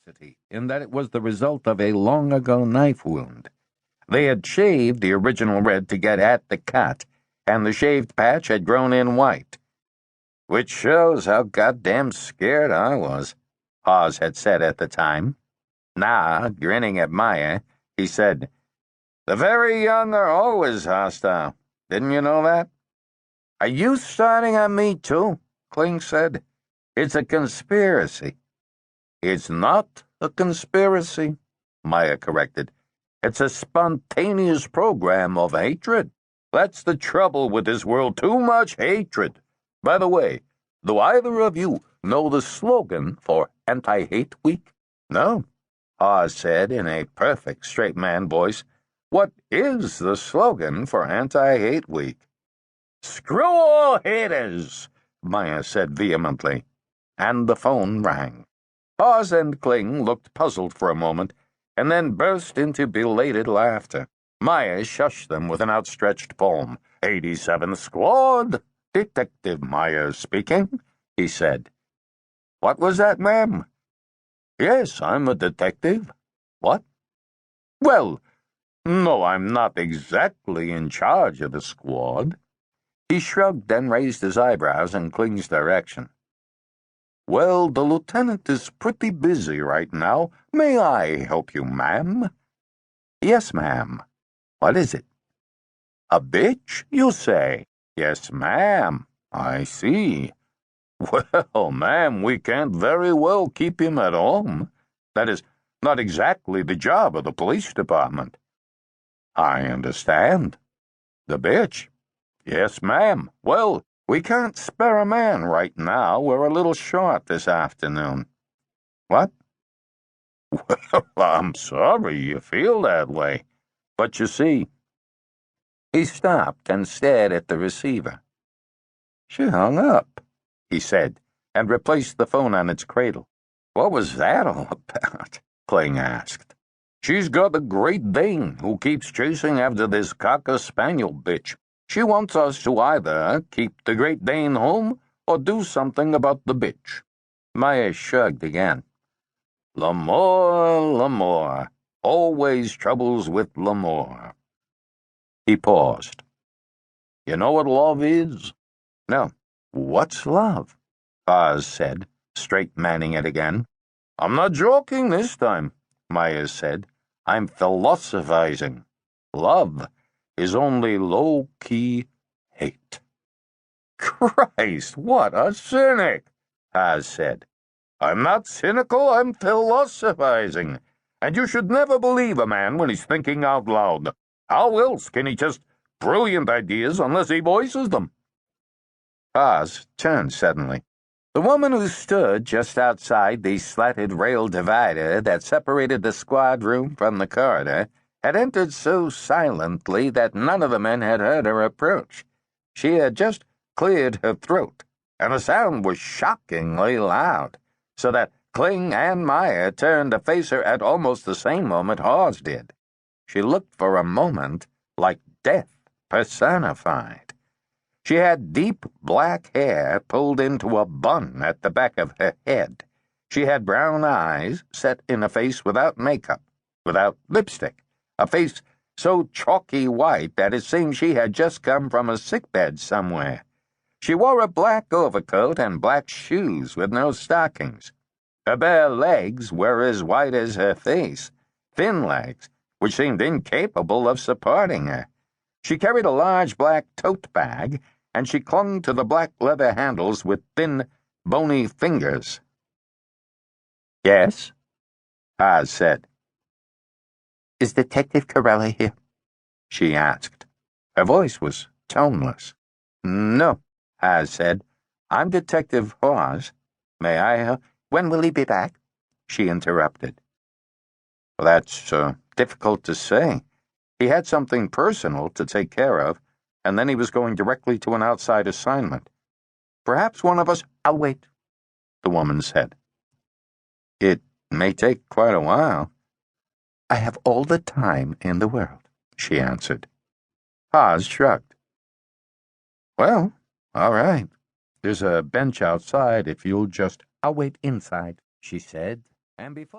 curiosity in that it was the result of a long-ago knife wound. They had shaved the original red to get at the cut, and the shaved patch had grown in white. "Which shows how goddamn scared I was," Hawes had said at the time. Now, grinning at Maya, he said, "The very young are always hostile. Didn't you know that?" "Are you starting on me, too?" Kling said. "It's a conspiracy." "It's not a conspiracy," Maya corrected. "It's a spontaneous program of hatred. That's the trouble with this world, too much hatred. By the way, do either of you know the slogan for Anti-Hate Week?" "No," Hawes said in a perfect straight man voice. "What is the slogan for Anti-Hate Week?" "Screw all haters," Maya said vehemently. And the phone rang. Hawes and Kling looked puzzled for a moment, and then burst into belated laughter. Maya shushed them with an outstretched palm. 87th Squad, Detective Maya speaking, he said. "What was that, ma'am?" "Yes, I'm a detective." "What?" "Well, no, I'm not exactly in charge of the squad." He shrugged and raised his eyebrows in Kling's direction. "Well, the lieutenant is pretty busy right now. May I help you, ma'am?" "Yes, ma'am. What is it?" "A bitch, you say?" "Yes, ma'am." "I see." "Well, ma'am, we can't very well keep him at home. That is not exactly the job of the police department." "I understand." "The bitch?" "Yes, ma'am. Well, we can't spare a man right now. We're a little short this afternoon." "What?" "Well, I'm sorry you feel that way. But you see—" He stopped and stared at the receiver. "She hung up," he said, and replaced the phone on its cradle. "What was that all about?" Kling asked. "She's got a Great Dane who keeps chasing after this Cocker Spaniel bitch. She wants us to either keep the Great Dane home or do something about the bitch." Maya shrugged again. L'Amour. Always troubles with L'Amour." He paused. "You know what love is?" "No." "What's love?" Hawes said, straight manning it again. "I'm not joking this time," Maya said. "I'm philosophizing. Love is only low-key hate." "Christ, what a cynic," Hawes said. "I'm not cynical, I'm philosophizing. And you should never believe a man when he's thinking out loud. How else can he just brilliant ideas unless he voices them?" Hawes turned suddenly. The woman who stood just outside the slatted rail divider that separated the squad room from the corridor had entered so silently that none of the men had heard her approach. She had just cleared her throat, and the sound was shockingly loud, so that Kling and Maya turned to face her at almost the same moment Hawes did. She looked for a moment like death personified. She had deep black hair pulled into a bun at the back of her head. She had brown eyes set in a face without makeup, without lipstick, a face so chalky white that it seemed she had just come from a sickbed somewhere. She wore a black overcoat and black shoes with no stockings. Her bare legs were as white as her face, thin legs, which seemed incapable of supporting her. She carried a large black tote bag, and she clung to the black leather handles with thin, bony fingers. "Yes?" Hawes said. "Is Detective Carella here?" she asked. Her voice was toneless. "No," Hawes said. "I'm Detective Hawes. May I, when will he be back?" she interrupted. "Well, that's difficult to say. He had something personal to take care of, and then he was going directly to an outside assignment. Perhaps one of us—" "I'll wait," the woman said. "It may take quite a while." "I have all the time in the world," she answered. Hawes shrugged. "Well, all right. There's a bench outside if you'll just—" "I'll wait inside," she said, and before